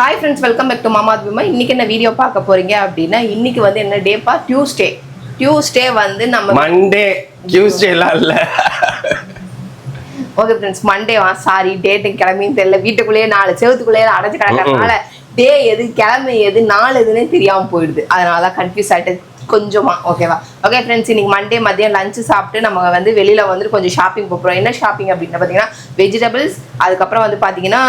Hi friends, welcome back to Mama Vima. இன்னைக்கு என்ன video பார்க்க போறீங்க அப்படினா இன்னைக்கு வந்து என்ன டேப்பா டியூஸ்டே வந்து நம்ம மண்டே டியூஸ்டேலாம் இல்ல. Okay friends Monday sorry date கிளம்பின்னு தெரியல வீட்டுக்குள்ளேயே நாலு செவத்துக்குள்ளேயே அடைஞ்சு கிடக்கறனால டே எது கிளம்பி எது நாள் எதுனே தெரியாம போயிடுது. அதனால தான் கன்ஃபியூஸ் ஆயிட்டு கொஞ்சமா ஓகேவா. ஓகே ஃப்ரெண்ட்ஸ் இன்னைக்கு மண்டே மதியம் லஞ்ச் சாப்பிட்டு நம்ம வந்து வெளியில வந்து கொஞ்சம் ஷாப்பிங் போறோம். என்ன ஷாப்பிங் அப்படின்னு பார்த்தீங்கன்னா வெஜிடபிள்ஸ், அதுக்கப்புறம் வந்து பார்த்தீங்கன்னா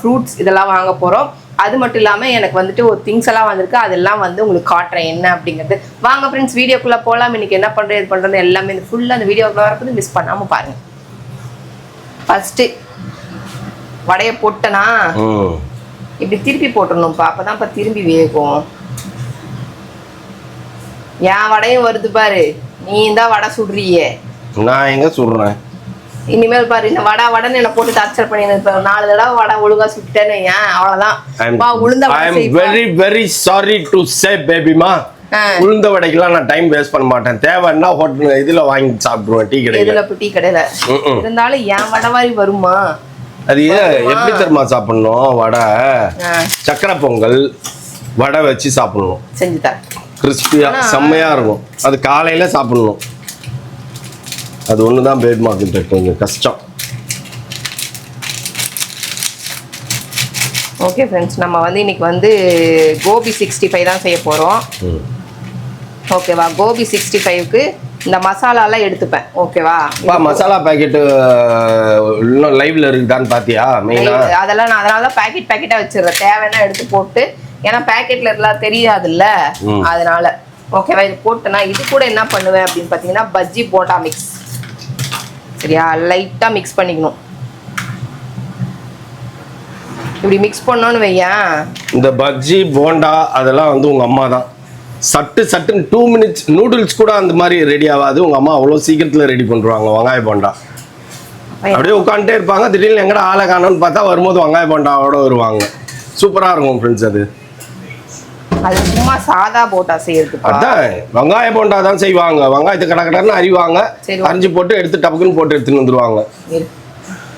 ஃப்ரூட்ஸ் இதெல்லாம் வாங்க போறோம். அது மட்டும் இல்லாமல் எனக்கு வந்துட்டு ஒரு திங்ஸ் எல்லாம் வந்திருக்கு, அதெல்லாம் வந்து உங்களுக்கு காட்டுறேன் என்ன அப்படிங்கிறது. வாங்க ஃப்ரெண்ட்ஸ் வீடியோக்குள்ளே போகலாம். இன்னைக்கு என்ன பண்ணுறது இது பண்ணுறது எல்லாமே இந்த ஃபுல்லாக அந்த வீடியோக்குள்ளே வரப்போது மிஸ் பண்ணாமல் பாருங்க. ஃபர்ஸ்ட்டு வடையை போட்டனா இப்படி திருப்பி போட்டுடணும்ப்பா, அப்போதான்ப்பா திரும்பி வேகும். என் வடையும் வருது பாரு, நீ தான் வடை சுடுறியே. நான் எங்க சுடுறேன் இனிமேல் பாரு இந்த வடைன்னு என்ன போட்டு டார்ச்சர் பண்ணி 4 தடவை வடை ஒழுங்கா சுட்டேன்னு ஏன் அவ்வளவுதான். உளுந்த I am very very sorry to say babyமா, உளுந்த வடைக்கெல்லாம் நான் டைம் வேஸ்ட் பண்ண மாட்டேன். தேவைன்னா ஹோட்டல் இதுல வாங்கி சாப்பிடுவேன், டீ கடையில. இதுல டீ கடையில இருந்தாலும் என் வடை மாதிரி வருமா? அது எப்படி தெரியுமா சாப்பிடணும்? வடை சக்கரை பொங்கல் வடை வச்சு சாப்பிடணும், செஞ்சு தரேன். கிறிஸ்பியா செம்மையா இருக்கும். அது காலையில சாப்பிடணும். அது ஒண்ணுதான் பேபிமாக்கு கொஞ்சம் கஷ்டம். ஓகே ஃப்ரெண்ட்ஸ் நம்ம வந்து இன்னைக்கு வந்து கோபி 65 தான் செய்ய போறோம். ஓகேவா, கோபி 65க்கு இந்த மசாலாலாம் எடுத்துப்பேன். ஓகேவா, மசாலா பாக்கெட் இன்னும் லைவ்ல இருக்குதான்னு பாத்தியா? மெயினா அதெல்லாம் நான் அதனால தான் பாக்கெட்டா வச்சிடுறேன். தேவைன்னா எடுத்து போட்டு, ஏன்னா பாக்கெட்ல எல்லாம் தெரியாதுல்ல, அதனால. ஓகேவா, இது போட்டேன்னா இது கூட என்ன பண்ணுவேன் அப்படின்னு பார்த்தீங்கன்னா பஜ்ஜி போண்டா மிக்ஸ். சரியா, லைட்டாக மிக்ஸ் பண்ணிக்கணும். இப்படி மிக்ஸ் பண்ணோன்னு வையன், இந்த பஜ்ஜி போண்டா அதெல்லாம் வந்து உங்க அம்மா தான் சட்டுன்னு 2 minutes நூடுல்ஸ் கூட அந்த மாதிரி ரெடி ஆகாது. உங்க அம்மா அவ்வளோ சீக்கிரத்தில் ரெடி பண்ணுறாங்க வெங்காய போண்டா. அப்படியே உட்காந்துட்டே இருப்பாங்க, திடீர்னு எங்கடா ஆளை காணோன்னு பார்த்தா வரும்போது வெங்காய போண்டாவோட வருவாங்க. சூப்பராக இருக்கும் ஃப்ரெண்ட்ஸ். அது சும்மா சாதா போண்டா செய்யறது. அதான் வெங்காய போண்டா தான் செய்வாங்க. வெங்காயத்தை கடன்னு அறிவாங்க, அரிஞ்சு போட்டு எடுத்து டப்புக்குன்னு போட்டு எடுத்துன்னு வந்துருவாங்க.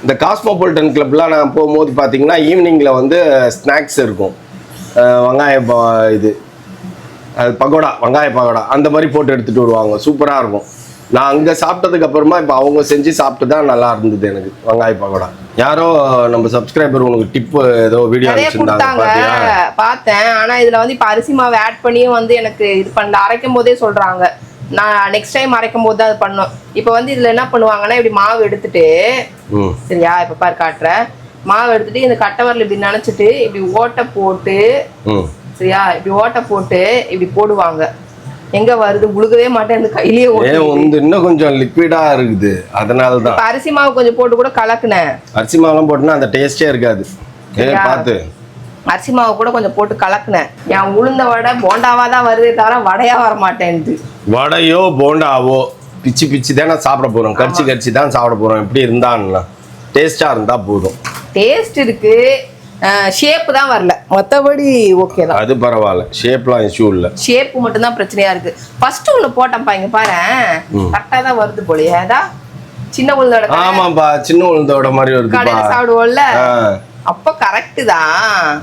இந்த காஸ்மோபாலிட்டன் கிளப்லாம் நான் போகும்போது பார்த்தீங்கன்னா ஈவினிங்கில் வந்து ஸ்நாக்ஸ் இருக்கும். வெங்காய இது அது பகோடா, வெங்காய பகோடா அந்த மாதிரி போட்டு எடுத்துகிட்டு வருவாங்க. சூப்பராக இருக்கும். நான் அங்கே சாப்பிட்டதுக்கு அப்புறமா இப்போ அவங்க செஞ்சு சாப்பிட்டு தான் நல்லா இருந்தது எனக்கு வெங்காய பகோடா. யாரோ நம்ம சப்ஸ்கிரைபர் உனக்கு டிப் ஏதோ வீடியோ கொடுத்தாங்க பார்த்தேன். ஆனா இதுல வந்து இப்ப அரிசி மாவு ஆட் பண்ணியும் வந்து எனக்கு இது பண்ணல. அரைக்கும் போதே சொல்றாங்க, நான் நெக்ஸ்ட் டைம் அரைக்கும் போது தான் அது பண்ணும். இப்ப வந்து இதுல என்ன பண்ணுவாங்கன்னா இப்படி மாவு எடுத்துட்டு, சரியா இப்ப பாரு காட்டுறேன், மாவு எடுத்துட்டு இந்த கட்டவரில் இப்படி நினைச்சிட்டு இப்படி ஓட்டை போட்டு, சரியா இப்படி ஓட்டை போட்டு இப்படி போடுவாங்க. எங்க வருது உழுகவே மாட்டேன், இந்த கையிலேயே இன்னும் கொஞ்சம் லிக்விடா இருக்குது. அதனாலதான் அரிசி மாவு கொஞ்சம் போட்டு கூட கலக்குனேன். அரிசி மாவுலாம் போட்டுனா அந்த டேஸ்டே இருக்காது. பார்த்து அரிசி மாவு கூட கொஞ்சம் போட்டு கலக்குனேன். என் உளுந்த வடை போண்டாவா தான் வருதே தவிர வடையா வர மாட்டேன்து. வடையோ போண்டாவோ பிச்சு தானே சாப்பிட போறோம், கடிச்சு தான் சாப்பிட போறோம். எப்படி இருந்தான்னா டேஸ்டா இருந்தா போதும். டேஸ்ட் இருக்கு, ஷேப் தான் வரல, மற்றபடி ஓகே தான். அது பரவாயில்ல, ஷேப்லாம் இஷ்யூ இல்ல. ஷேப் மட்டும் தான் பிரச்சனையா இருக்கு. ஃபர்ஸ்ட் ஒன்று போட்டேன்ப்பா, இங்க பாரு கரெக்டா தான் வருது போலயே. அதான் சின்ன உளுந்தோட. ஆமாப்பா, சின்ன உளுந்தோட மாதிரி வருது. கடையில சாப்பிடுவோம்ல, அப்ப கரெக்ட் தான்.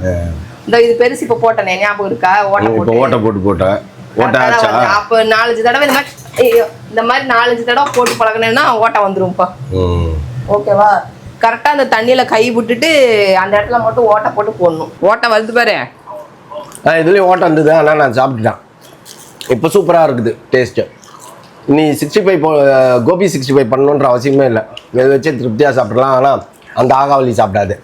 இந்த இது பெருசு இப்ப போட்டேனே ஞாபகம் இருக்கா? ஓட்ட போட்டேன். அப்ப 4-5 தடவை இந்த மாதிரி 4-5 தடவை போட்டு பழகினேன்னா ஓட்ட வந்துரும்ப்பா. ஓகேவா, கரெக்டா அந்த தண்ணியில கை விட்டுட்டு அந்த இடத்துல மட்டும் ஓட்டை போட்டு போடணும். ஓட்டை வருது பாரு, இதுலயும் ஓட்டை இருந்தது. ஆனா நான் சாப்பிட்டுட்டேன். இப்போ சூப்பரா இருக்குது டேஸ்ட். நீ 65 கோபி 65 பண்ணணுன்ற அவசியமே இல்லை. இதை வச்சு திருப்தியா சாப்பிடலாம். ஆனா அந்த ஆகாவலி சாப்பிடாது.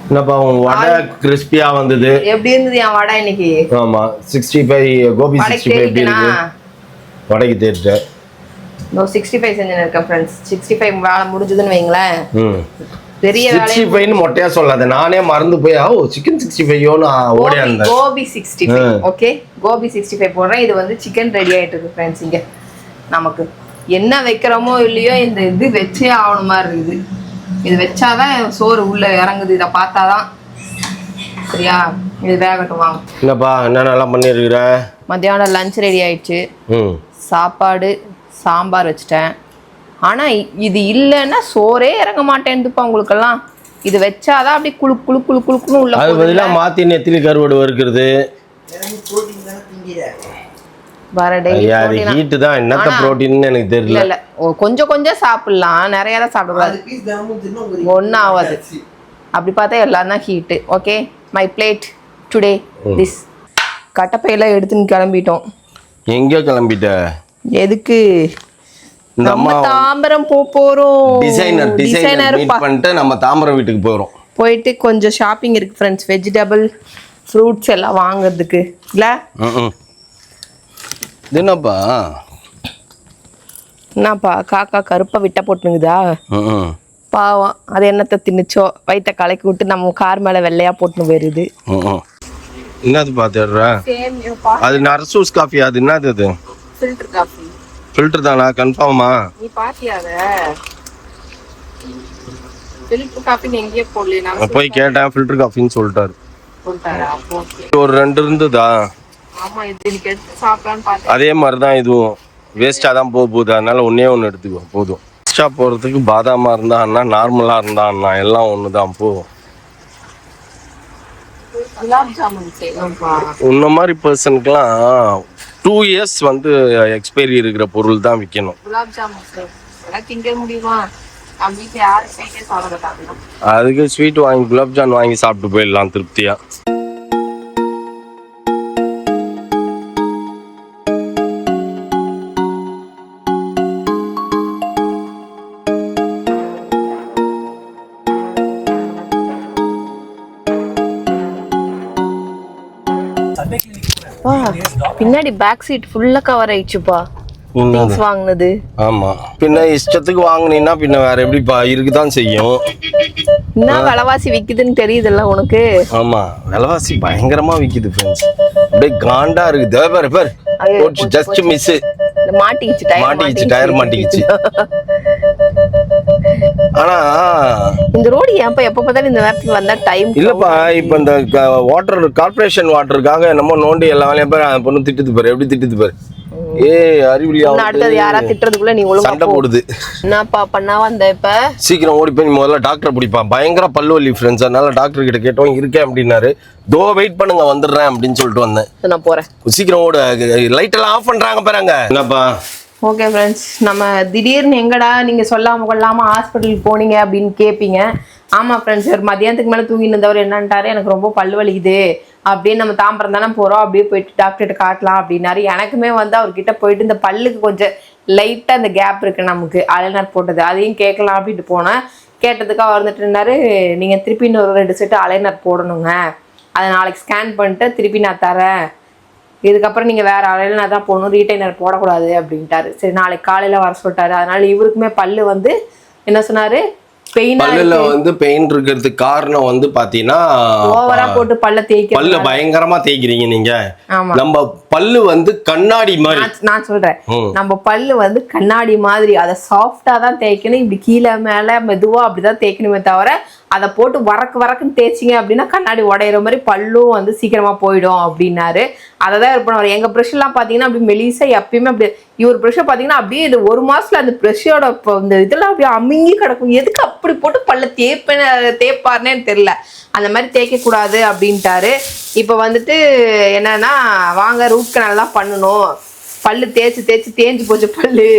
என்னப்பா உன் வடை கிறிஸ்பியா வந்தது? எப்படி இருந்தது என் வடை இன்னைக்கு? ஆமா 65 கோபி 65 எப்படி இருக்கு? வடைக்கு தேர்ட்டு 65 செஞ்சிருக்கேன் ஃப்ரெண்ட்ஸ். 65 வேலை முடிஞ்சதுன்னு வைங்களேன். பெரிய 65 மொட்டையா சொல்லாத, நானே மறந்து போய் சிக்கன் 65 ஓடி இருந்தேன். கோபி 65 ஓகே, கோபி 65 போடுறேன். இது வந்து சிக்கன் ரெடி ஆயிட்டு இருக்கு ஃப்ரெண்ட்ஸ். இங்க நமக்கு என்ன வைக்கிறோமோ இல்லையோ இந்த இது வச்சே ஆகணும் மாதிரி இருக்குது. இது வச்சாதான் சோறு உள்ள இறங்குது. இதை பார்த்தாதான். சரியா, இது வேகட்டும் வாங்க. என்னப்பா என்னென்னலாம் பண்ணிருக்கிற? மத்தியானம் லஞ்ச் ரெடி ஆயிடுச்சு. சாப்பாடு சாம்பார் வச்சிட்டேன். ஆனால் இது இல்லைன்னா சோறே இறங்க மாட்டேன்துப்பா உங்களுக்கெல்லாம். இது வச்சாதான் அப்படியே குளு குளு குளு குளுக்குன்னு உள்ள அது பதிலாக மாற்றி நெத்திலி கருவாடு வறுக்கிறது வர டெய்லி அது ஹீட்டு தான் என்னத்த ப்ரோட்டீன்னு எனக்கு தெரியல. இல்ல கொஞ்சம் கொஞ்சம் சாப்பிடலாம், நிறைய தான் சாப்பிடக்கூடாது, ஒன்றும் ஆகாது. அப்படி பார்த்தா எல்லாம் தான் heat. Okay my plate today this. கட்டப்பையெல்லாம் எடுத்துன்னு கிளம்பிட்டோம். எங்கே கிளம்பிட்ட? எதுக்கு? நம்ம தாம்பரம் போறோம். டிசைனர் மீட் பண்ணிட்டு நம்ம தாம்பரம் வீட்டுக்கு போறோம். போயிட்டு கொஞ்சம் ஷாப்பிங் இருக்கு ஃப்ரெண்ட்ஸ், வெஜிடபிள் ஃப்ரூட்ஸ் எல்லாம் வாங்குறதுக்கு. இல்ல என்னப்பா காக்கா கருப்பா விட்ட போட்டுனுக்குதா? பாவம், அது என்னத்தை தின்னுச்சோ, வயிற்ற கலக்கி விட்டு நம்ம கார் மேல வெள்ளையா போட்டுன்னு போயிருது. என்னது பாத்துடுறா? அது நர்சூஸ் காஃபி. அது என்னது? அது ஃபில்டர் காஃபி. ஃபில்டர் தானா? கன்ஃபார்மா? நீ பாத்தியா அத? ஃபில்டர் காஃபி எங்கேயே போடல. நான் போய் கேட்டேன், ஃபில்டர் காஃபின்னு சொல்லிட்டாரு. ஒரு 2 இருந்ததா? ஆமா, இது இன்னைக்கு எடுத்து சாப்பிடலாம்னு பார்த்தேன். அதே மாதிரி தான் இதுவும் வேஸ்டா தான் போகுது. அதனால ஒண்ணு எடுத்துக்கோ போதும். வேஸ்டா போறதுக்கு பாதாமா இருந்தா அண்ணா, நார்மலா இருந்தா அண்ணா, எல்லாம் ஒண்ணுதான் போகும். குலாப் ஜாமுன் செய்யணும்பா. உன்ன மாதிரி பர்சனுக்குலாம் 2 years வந்து எக்ஸ்பைரி இருக்கிற பொருள் தான் விற்கணும். குலாப் ஜாமுன் திங்க முடியுமா? வீட்டுல யாரும் ஸ்வீட்டே சாப்பிட மாட்டாங்க. அதுக்கு ஸ்வீட் வாங்கி குலாப் ஜாமுன் வாங்கி சாப்பிட்டு போயிடலாம் திருப்தியா. பின்னாடி பேக் சீட் ஃபுல்லா கவர் ஆயிடுச்சுப்பா. திங்ஸ் வாங்குனது. ஆமா, பின்ன இஷ்டத்துக்கு வாங்குனீன்னா பின்ன வேற எப்படிப்பா? இருக்குதான் செய்யும். என்ன விலைவாசி விக்குதுன்னு தெரியுதுல்ல உனக்கு? ஆமா, விலைவாசி பயங்கரமா விக்குது ஃப்ரெண்ட்ஸ். அப்படியே காண்டா இருக்குது. பாரு பாரு, ஜஸ்ட் மிஸ். மாட்டிக்கிச்சு, டயர் மாட்டிக்கிச்சு. ஆனா இந்த ரோடு ஏன்ப்பா எப்ப பார்த்தாலும் இந்த நேரத்துக்கு வந்தா டைம் இல்லப்பா. இப்ப இந்த வாட்டர் கார்பரேஷன் வாட்டருக்காக என்னமோ நோண்டி எல்லா வேலையும் பாரு. பொண்ணு திட்டுது பாரு, எப்படி திட்டுது பாரு. அறிவிலியா அடுத்தது யாரா திட்டுறதுக்குள்ள நீ ஒழுங்கா சண்டை போடுது. என்னப்பா பண்ணா வந்த? இப்ப சீக்கிரம் ஓடி போய் முதல்ல டாக்டர் பிடிப்பான். பயங்கர பல்லு வலி ஃப்ரெண்ட்ஸ். அதனால டாக்டர் கிட்ட கேட்டோம், இருக்கேன் அப்படின்னாரு. வெயிட் பண்ணுங்க, வந்துடுறேன் அப்படின்னு சொல்லிட்டு வந்தேன். நான் போறேன். சீக்கிரம் ஓடு. லைட் எல்லாம் ஆஃப் பண்றாங்க பாருங்க. என்னப்பா? ஓகே ஃப்ரெண்ட்ஸ், நம்ம திடீர்னு எங்கடா நீங்க சொல்லாம கொள்ளாம ஹாஸ்பிட்டலுக்கு போனீங்க அப்படின்னு கேட்பீங்க. ஆமா ஃப்ரெண்ட்ஸ், ஒரு மதியானத்துக்கு மேலே தூங்கிட்டு இருந்தவர் என்னன்ட்டாரு, எனக்கு ரொம்ப பல்லு வலிக்குது அப்படின்னு, நம்ம தாம்பரம் தானே போகிறோம், அப்படியே போயிட்டு டாக்டர்கிட்ட காட்டலாம் அப்படின்னாரு. எனக்குமே வந்து அவர்கிட்ட போயிட்டு இந்த பல்லுக்கு கொஞ்சம் லைட்டாக அந்த கேப் இருக்குது நமக்கு, அலைனர் போட்டது, அதையும் கேட்கலாம் அப்படின்ட்டு போனேன். கேட்டதுக்கு அவர் வந்துட்டு இருந்தாரு, நீங்கள் திருப்பி இன்னொரு 2 செட்டு அலைனர் போடணுங்க, அதை நாளைக்கு ஸ்கேன் பண்ணிட்டு திருப்பி நான் தரேன், இதுக்கப்புறம் நீங்கள் வேறு அலைனர் தான் போடணும், ரீட்டைனர் போடக்கூடாது அப்படின்ட்டாரு. சரி, நாளைக்கு காலையில் வர சொல்லிட்டாரு. அதனால இவருக்குமே பல்லு வந்து என்ன சொன்னார், பல்லுல வந்து பெயின் இருக்கிறதுக்கு காரணம் வந்து பாத்தீங்கன்னா ஓவரா போட்டு பல்ல பயங்கரமா தேய்க்கிறீங்க நீங்க. நம்ம பல்லு வந்து கண்ணாடி மாதிரி. நான் சொல்றேன், நம்ம பல்லு வந்து கண்ணாடி மாதிரி, அதை சாஃப்டா தான் தேய்க்கணும். இப்படி கீழே மேல மெதுவா அப்படிதான் தேய்க்கணுமே தவிர அதை போட்டு வரக்குன்னு தேய்ச்சிங்க அப்படின்னா கண்ணாடி உடையிற மாதிரி பல்லும் வந்து சீக்கிரமா போயிடும் அப்படின்னாரு. அதை தான் இருப்போம். எங்க ப்ரெஷ் எல்லாம் பாத்தீங்கன்னா அப்படி மெலிசா எப்பயுமே அப்படி, இவர் ப்ரெஷ்ஷை பாத்தீங்கன்னா அப்படியே இது 1 மாசத்துல அந்த ப்ரெஷ்ஷோட இந்த இதெல்லாம் அப்படியே அமுங்கி கிடக்கும். எதுக்கு அப்படி போட்டு பல்ல தேய்ப்பாருன்னே தெரியல. அந்த மாதிரி தேய்க்க கூடாது அப்படின்ட்டாரு. இப்போ வந்துட்டு என்னன்னா, வாங்க ரூட் கனால் தான் பண்ணணும், பல்லு தேய்ச்சி போச்சு பல்லு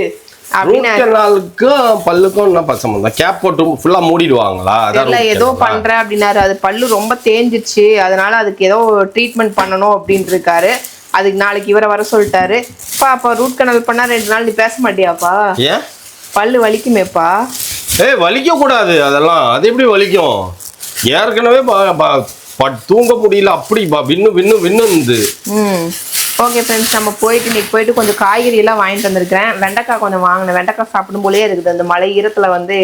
பல்லுக்கும் என்ன பசங்க கேப் போட்டு ஃபுல்லா மூடிடுவாங்களா? ஏதோ பண்றேன் அப்படின்னாரு. அது பல்லு ரொம்ப தேஞ்சிச்சு, அதனால அதுக்கு ஏதோ ட்ரீட்மெண்ட் பண்ணணும் அப்படின்னு இருக்காரு. அதுக்கு நாளைக்கு இவரை வர சொல்லிட்டாரு. அப்ப ரூட் கனால் பண்ணா 2 நாள் நீ பேச மாட்டியாப்பா? ஏன்? பல்லு வலிக்குமேப்பா. வலிக்க கூடாது அதெல்லாம். அது எப்படி வலிக்கும்? ஏற்கனவே தூங்க முடியல, அப்படி வின்னு. ஓகே ஃப்ரெண்ட்ஸ், நம்ம இன்னைக்கு போயிட்டு கொஞ்சம் காய்கறி எல்லாம் வாங்கிட்டு வந்திருக்கிறேன். வெண்டைக்காய் கொஞ்சம் வாங்கினேன். வெண்டைக்காய் சாப்பிடும் போலே இருக்குது, அந்த மழை ஈரத்தில் வந்து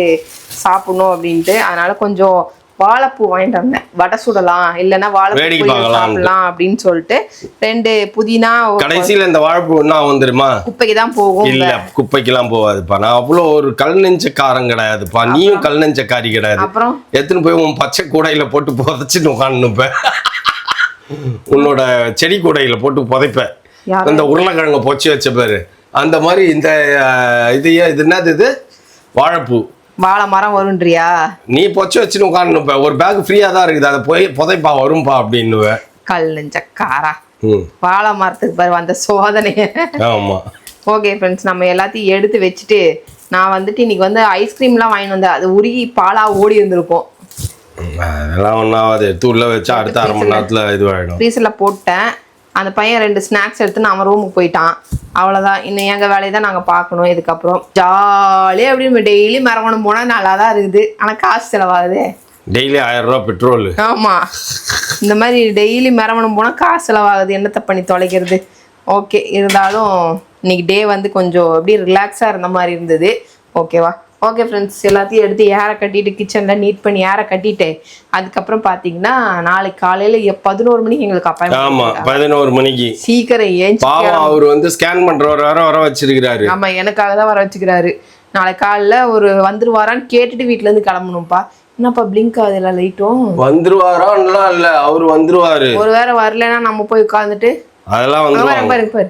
சாப்பிடணும் அப்படின்ட்டு. அதனால கொஞ்சம் வாழைப்பூ வாங்கிட்டு வந்தேன். வடை சுடலாம், இல்லைன்னா வாழைப்பூ சாப்பிடலாம் அப்படின்னு சொல்லிட்டு 2 புதினா. கடைசியில இந்த வாழைப்பூ என்ன வந்துருமா? குப்பைக்கு தான் போகும். இல்ல, குப்பைக்கெல்லாம் போகாதுப்பா. நான் அவ்வளோ ஒரு கல் நெஞ்சக்காரன் கிடையாதுப்பா. நீயும் கல் நெஞ்சக்காரி கிடையாது. அப்புறம் எடுத்துன்னு போய் உன் பச்சை கூடையில போட்டு புதைச்சிட்டு உட்காந்துப்பேன். உன்னோட செடி கூடையில போட்டு புதைப்பேன். இந்த உருளைக்கிழங்க பொச்சி வச்ச பேரு அந்த மாதிரி. இந்த இது என்னது? இது வாழைப்பூ. வாழை மரம் வரும்ன்றியா? நீ பொச்சு வச்சுன்னு உட்காந்து ஒரு பேக் ஃப்ரீயா தான் இருக்குது, அதை போய் புதைப்பா வரும்பா அப்படின்னு. கல் நெஞ்சக்காரா. வாழை மரத்துக்கு பாரு வந்த சோதனை. ஆமா. ஓகே ஃப்ரெண்ட்ஸ், நம்ம எல்லாத்தையும் எடுத்து வச்சுட்டு நான் வந்துட்டு இன்னைக்கு வந்து ஐஸ்கிரீம்லாம் வாங்கிட்டு வந்தேன். அது உருகி பாலா ஓடி இருந்திருக்கும். அதெல்லாம் ஒன்றாவது எடுத்து உள்ள வச்சா அடுத்த 1/2 மணி நேரத்துல இதுவாகிடும். ஃப்ரீசரில் போட்டேன். அந்த பையன் 2 ஸ்நாக்ஸ் எடுத்துன்னு அவன் ரூமுக்கு போயிட்டான். அவ்வளோதான். இன்னும் எங்கள் வேலையை தான் நாங்கள் பார்க்கணும். இதுக்கப்புறம் ஜாலியாக எப்படி டெய்லி மரவணம் போனால் நல்லா தான் இருக்குது. ஆனால் காசு செலவாகுது. டெய்லி 1000 ரூபா பெட்ரோல். ஆமாம், இந்த மாதிரி டெய்லி மரவணம் போனால் காசு செலவாகுது. என்னத்தை பண்ணி தொலைக்கிறது. ஓகே, இருந்தாலும் இன்னைக்கு டே வந்து கொஞ்சம் அப்படியே ரிலாக்ஸாக இருந்த மாதிரி இருந்தது. ஓகேவா? ஓகே ஃப்ரெண்ட்ஸ், எல்லாத்தையும் எடுத்து ஏற கட்டிட்டு கிச்சனில் நீட் பண்ணி ஏற கட்டிட்டு அதுக்கப்புறம் பார்த்தீங்கன்னா நாளைக்கு காலையில் 11 மணிக்கு எங்களுக்கு அப்பாயின்மெண்ட். ஆமாம், 11 மணிக்கு. சீக்கிரம் ஏஞ்சி அவர் வந்து ஸ்கேன் பண்ணுறவர் வர வச்சிருக்கிறாரு. ஆமாம், எனக்காக தான் வர வச்சுக்கிறாரு. நாளைக்கு காலைல ஒரு வந்துருவாரான்னு கேட்டுட்டு வீட்டிலேருந்து கிளம்பணும்ப்பா. என்னப்பா பிளிங்க் ஆகுது எல்லாம் லைட்டும்? வந்துருவாரான்லாம் இல்லை, அவர் வந்துருவாரு. ஒரு வேளை வரலன்னா நம்ம போய் உட்காந்துட்டு அதெல்லாம் வந்து பாரு.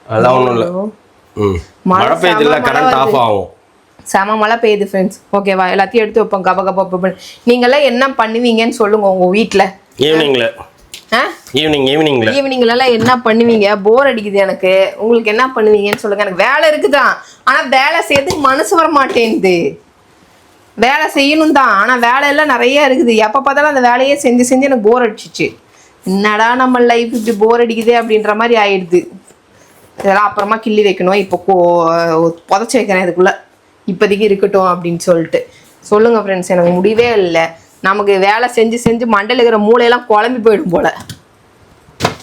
அதெல்லாம் ஒன்றும் இல்லை. மழை பெய்யுதுல, கரண்ட் ஆஃப் ஆகும். செம மழை பெய்யுது ஃப்ரெண்ட்ஸ். ஓகேவா? எல்லாத்தையும் எடுத்து வைப்போம் கப கப. நீங்களாம் என்ன பண்ணுவீங்கன்னு சொல்லுங்க உங்க வீட்டில். ஈவினிங்ல என்ன பண்ணுவீங்க? போர் அடிக்குது எனக்கு. உங்களுக்கு என்ன பண்ணுவீங்கன்னு சொல்லுங்க. எனக்கு வேலை இருக்குதான், ஆனா வேலை செய்யறதுக்கு மனசு வர மாட்டேங்குது. வேலை செய்யணும் தான், ஆனா வேலையெல்லாம் நிறைய இருக்குது. எப்போ பார்த்தாலும் அந்த வேலையே செஞ்சு எனக்கு போர் அடிச்சிச்சு. என்னடா நம்ம லைஃப் இப்படி போர் அடிக்குது அப்படின்ற மாதிரி ஆயிடுது. இதெல்லாம் அப்புறமா கிள்ளி வைக்கணும். இப்போ புதைச்சி வைக்கிறேன் இதுக்குள்ள. இப்போதைக்கு இருக்கட்டும் அப்படின்னு சொல்லிட்டு சொல்லுங்க ஃப்ரெண்ட்ஸ். எனக்கு முடியவே இல்லை. நமக்கு வேலை செஞ்சு மண்டையில் இருக்கிற மூளையெல்லாம் குழம்பி போயிடும் போல.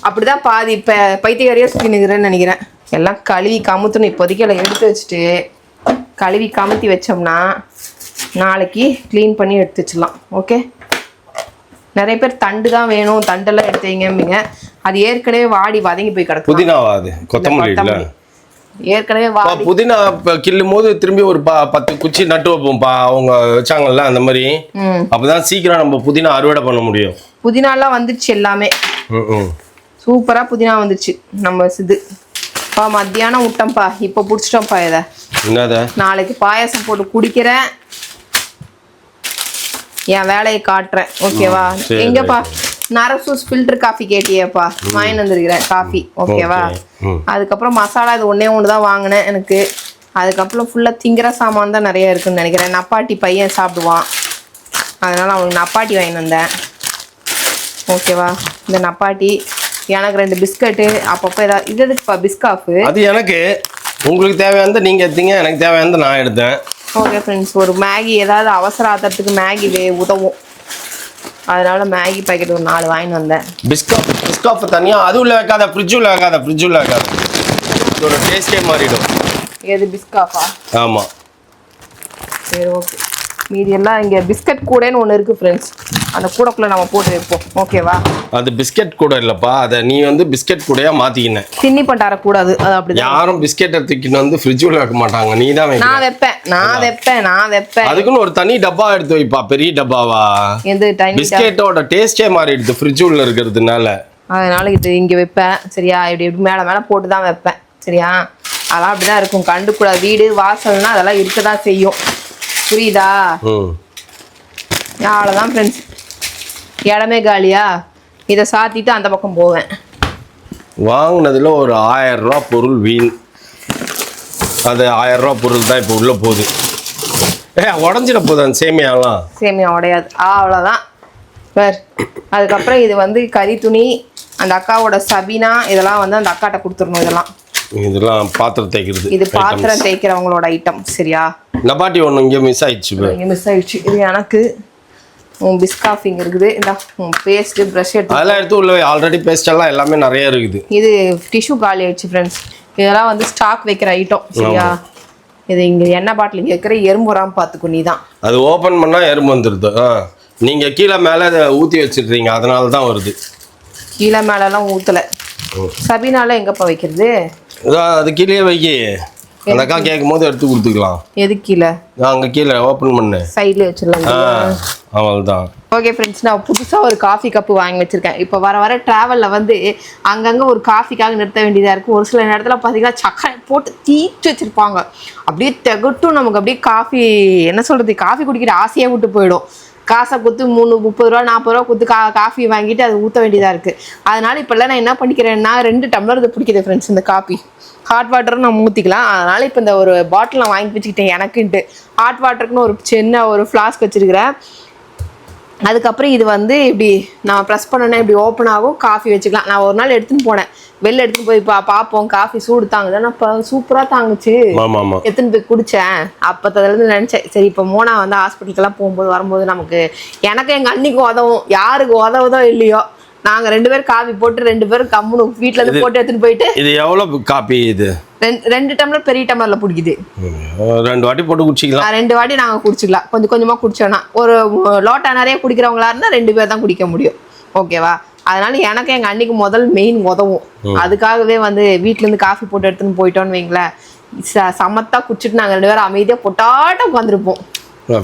அப்படிதான் பாதி இப்போ பைத்தியக்காரியாக சுற்றி நிற்கிறேன்னு நினைக்கிறேன். எல்லாம் கழுவி கமுத்தணும். இப்போதைக்கு எல்லாம் எடுத்து வச்சுட்டு கழுவி கமுத்தி வச்சோம்னா நாளைக்கு க்ளீன் பண்ணி எடுத்து வச்சிடலாம். ஓகே, நிறைய பேர் தண்டு தான் வேணும், தண்டெல்லாம் எடுத்து வைங்க. அது ஏற்கனவே வாடி வதங்கி போய் கிடக்கும். புதினாவா? அது கொத்தமல்லி ஏற்கனவே வாடி. புதினா கிள்ளும் போது திரும்பி ஒரு 10 குச்சி நட்டு வைப்போம்ப்பா, அவங்க வச்சாங்கல்ல அந்த மாதிரி. அப்பதான் சீக்கிரம் நம்ம புதினா அறுவடை பண்ண முடியும். புதினாலாம் வந்துருச்சு எல்லாமே. சூப்பரா புதினா வந்துருச்சு. நம்ம இது மத்தியானம் விட்டோம்ப்பா, இப்போ பிடிச்சிட்டோம்ப்பா. இதை என்னத நாளைக்கு பாயாசம் போட்டு குடிக்கிறேன். என் வேலையை காட்டுறேன். ஓகேவா? எங்கப்பா நரசூஸ் ஃபில்டர் காஃபி கேட்டியேப்பா, வாங்கிட்டு வந்துருக்கிறேன் காஃபி. ஓகேவா? அதுக்கப்புறம் மசாலா இது ஒன்று தான் வாங்கினேன் எனக்கு. அதுக்கப்புறம் ஃபுல்லாக திங்கிற சாமான் தான் நிறைய இருக்குன்னு நினைக்கிறேன். நப்பாட்டி பையன் சாப்பிடுவான், அதனால் அவனுக்கு நப்பாட்டி வாங்கிட்டு வந்தேன். ஓகேவா? இந்த நப்பாட்டி எனக்கு 2 பிஸ்கட்டு அப்பப்போ ஏதாவது இது எதுக்குப்பா பிஸ்காஃபு? அது எனக்கு. உங்களுக்கு தேவையானது நீங்கள் எடுத்தீங்க, எனக்கு தேவையானது நான் எடுத்தேன். ஓகே ஃப்ரெண்ட்ஸ், ஒரு மேகி ஏதாவது அவசர ஆத்திரத்துக்கு மேகி உதவும். அதனால மேகி பாக்கெட் ஒரு 4 வாங்கிட்டு வந்தேன். பிஸ்காஃப் தனியாக அது உள்ள வைக்காத, ஃப்ரிட்ஜ் உள்ள வைக்காத. இதோட டேஸ்டே மாறிடும். எது பிஸ்காஃபா? ஆமாம். சரி, ஓகே. மீதி எல்லாம் இங்கே பிஸ்கட் கூடன்னு ஒன்று இருக்குது ஃப்ரெண்ட்ஸ். அந்த கூடக்குள்ளே நம்ம போட்டு வைப்போம். ஓகேவா? அது பிஸ்கெட் கூட இல்லைப்பா, அதை நீ வந்து பிஸ்கெட் கூடையாக மாற்றிக்கினேன். தின்னி பண்டார கூடாது, அது அப்படி. யாரும் பிஸ்கெட்டை தூக்கிட்டு வந்து ஃப்ரிட்ஜுள்ள வைக்க மாட்டாங்க, நீ தான். நான் வைப்பேன். அதுக்குன்னு ஒரு தனி டப்பா எடுத்து வைப்பா, பெரிய டப்பாவா. எந்த தனி பிஸ்கெட்டோட டேஸ்டே மாறிடுது ஃப்ரிட்ஜுள்ள இருக்கிறதுனால. அதனால இது இங்கே வைப்பேன். சரியா? இப்படி மேலே போட்டு தான் வைப்பேன். சரியா? அதெல்லாம் அப்படிதான் இருக்கும். கண்டுக்கூடாது. வீடு வாசல்னா அதெல்லாம் இருக்க தான் செய்யும். புரியுதா? அவ்வளோதான் ஃப்ரெண்ட்ஸ். இடமே காலியா? இதை சாத்திட்டு அந்த பக்கம் போவேன். வாங்கினதுல ஒரு 1000 ரூபா பொருள் வீண். அது 1000 ரூபா பொருள் தான் இப்போ உள்ள போகுது. உடஞ்சிட போகுது அந்த சேமியா உடையாது. அவ்வளோதான். வேறு அதுக்கப்புறம் இது வந்து கறி துணி, அந்த அக்காவோட சபீனா, இதெல்லாம் வந்து அந்த அக்காட்ட கொடுத்துடணும். இதெல்லாம் பாத்திரம் தேய்க்கிறது. இது பாத்திரம் தேய்க்கிறவங்களோட ஐட்டம். சரியா? நபாட்டி ஒன்று இங்கே மிஸ் ஆயிடுச்சு. இது எனக்கு. பிஸ்காஃப் இங்கே இருக்குது. இந்த பேஸ்ட்டு ப்ரஷ் அதெல்லாம் எடுத்து உள்ள ஆல்ரெடி பேஸ்ட் எல்லாம் எல்லாமே நிறைய இருக்குது. இது டிஷ்யூ காலி ஆயிடுச்சு ஃப்ரெண்ட்ஸ். இதெல்லாம் வந்து ஸ்டாக் வைக்கிற ஐட்டம். சரியா? இது இங்கே எண்ணெய் பாட்டில் இங்கே வைக்கிற எறும்பு வராமல் பார்த்துக்கோ. நீ தான் அது ஓப்பன் பண்ணால் எறும்பு வந்துடுது. நீங்கள் கீழே மேலே அதை ஊற்றி வச்சிடுறீங்க, அதனால தான் வருது. கீழே மேலெல்லாம் ஊற்றலை. சபீனால எங்கப்பா வைக்கிறது? அது கீழே வைக்கி. அந்த அக்கா கேட்கும் போது எடுத்து கொடுத்துக்கலாம். எது கீழே? அங்கே கீழே ஓப்பன் பண்ணு, சைடில் வச்சிடலாம். அவ்வளோதான். ஓகே ஃப்ரெண்ட்ஸ், நான் புதுசாக ஒரு காஃபி கப்பு வாங்கி வச்சுருக்கேன். இப்போ வர ட்ராவலில் வந்து அங்கங்கே ஒரு காஃபிக்காக நிறுத்த வேண்டியதாக இருக்குது. ஒரு சில நேரத்தில் பார்த்தீங்கன்னா சக்கரை போட்டு தீச்சு வச்சுருப்பாங்க. அப்படியே திகட்டும் நமக்கு. அப்படியே காஃபி என்ன சொல்கிறது, காஃபி குடிக்கிற ஆசையாக விட்டு போயிடும். காசை கொடுத்து 30 ரூபா 40 ரூபா கொடுத்து காஃபி வாங்கிட்டு அதை ஊற்ற வேண்டியதாக இருக்குது. அதனால் இப்போல்லாம் நான் என்ன பண்ணிக்கிறேன்னா 2 டம்ளர் இது பிடிக்குது ஃப்ரெண்ட்ஸ். இந்த காஃபி ஹாட் வாட்டரும் நம்ம ஊற்றிக்கலாம். அதனால் இப்போ இந்த ஒரு பாட்டில் நான் வாங்கி வச்சுக்கிட்டேன் எனக்குன்ட்டு. ஹாட் வாட்டருக்குன்னு ஒரு சின்ன ஒரு ஃப்ளாஸ்க் வச்சுருக்கிறேன். அதுக்கப்புறம் இது வந்து இப்படி நம்ம ப்ரெஸ் பண்ணோன்னா இப்படி ஓப்பன் ஆகும், காஃபி வச்சுக்கலாம். நான் ஒரு நாள் எடுத்துன்னு போனேன், வெளில எடுத்துன்னு போய் பார்ப்போம் காஃபி சூடு தாங்குது. ஆனால் இப்போ சூப்பராக தாங்குச்சு. எடுத்துன்னு போய் குடித்தேன். அப்போதுலேருந்து நினச்சேன், சரி இப்போ மோனா வந்து ஹாஸ்பிட்டலுக்கெல்லாம் போகும்போது வரும்போது நமக்கு எனக்கு எங்கள் அன்னிக்கும் உதவும். யாருக்கு உதவுதோ இல்லையோ, நாங்கள் 2 பேரும் காஃபி போட்டு 2 பேரும் கம்முனு வீட்டில் இருந்து போட்டு எடுத்துன்னு போயிட்டு. இது எவ்வளோ காஃபி? இது 2 டம்ளர் பெரிய டம்ளர்ல பிடிக்குது. 2 வாட்டி போட்டு குடிச்சிக்கலாம். 2 வாட்டி நாங்கள் குடிச்சிக்கலாம். கொஞ்சம் கொஞ்சமாக குடிச்சோன்னா. ஒரு லோட்டா நிறைய குடிக்கிறவங்களா இருந்தால் 2 பேர் தான் குடிக்க முடியும். ஓகேவா? அதனால எனக்கு எங்கள் அன்னைக்கு முதல் மெயின் உதவும். அதுக்காகவே வந்து வீட்டிலேருந்து காஃபி போட்டு எடுத்துன்னு போயிட்டோன்னு வைங்களேன், சமத்தா குடிச்சிட்டு நாங்கள் 2 பேரும் அமைதியாக பொட்டாட்டம் உட்காந்துருப்போம்.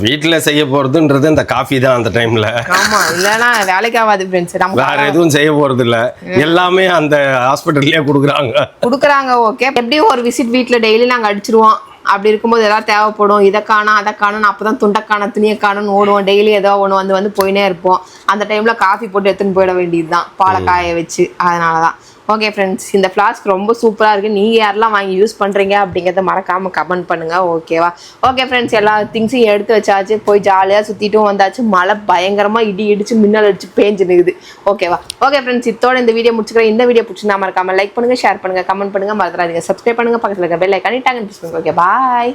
வீட்டில் செய்ய போறதுன்றது இந்த காஃபி தான் அந்த டைம்ல. ஆமா, இல்லைன்னா வேலைக்கு ஆகாது ஃப்ரெண்ட்ஸ். நம்ம வேற எதுவும் செய்ய போறது இல்லை, எல்லாமே அந்த ஹாஸ்பிட்டல்லே கொடுக்குறாங்க. ஓகே, எப்படியும் ஒரு விசிட் வீட்டில் டெய்லி நாங்கள் அடிச்சிருவோம். அப்படி இருக்கும்போது எதாவது தேவைப்படும், இதை காணும் அதை காணும், அப்போ தான் துண்டைக்கான துணியை காணும்னு ஓடுவோம். டெய்லி ஏதோ ஒன்று வந்து போயினே இருப்போம். அந்த டைமில் காஃபி போட்டு எடுத்துன்னு போயிட வேண்டியது தான், பாலை காய வச்சு. அதனால தான். ஓகே ஃப்ரெண்ட்ஸ், இந்த ஃப்ளாஸ்க் ரொம்ப சூப்பராக இருக்குது. நீங்கள் யாரெல்லாம் வாங்கி யூஸ் பண்ணுறீங்க அப்படிங்கிறத மறக்காமல் கமெண்ட் பண்ணுங்கள். ஓகேவா? ஓகே ஃப்ரெண்ட்ஸ், எல்லா திங்ஸையும் எடுத்து வச்சாச்சு. போய் ஜாலியாக சுற்றிட்டும் வந்தாச்சு. மழை பயங்கரமாக இடிச்சு மின்னல் அடிச்சு பேஞ்சுனுக்குது. ஓகேவா? ஓகே ஃப்ரெண்ட்ஸ், இதோட இந்த வீடியோ முடிச்சுக்கிறேன். இந்த வீடியோ பிடிச்சிருந்தா மறக்காமல் லைக் பண்ணுங்கள், ஷேர் பண்ணுங்கள், கமெண்ட் பண்ணுங்கள், மறந்துடாதீங்க. சப்ஸ்கிரைப் பண்ணுங்கள், பக்கத்தில் இருக்க பெல் ஐக்கானை டாங்கன்னு ப்ரெஸ் பண்ணுங்கள். ஓகே, பாய்.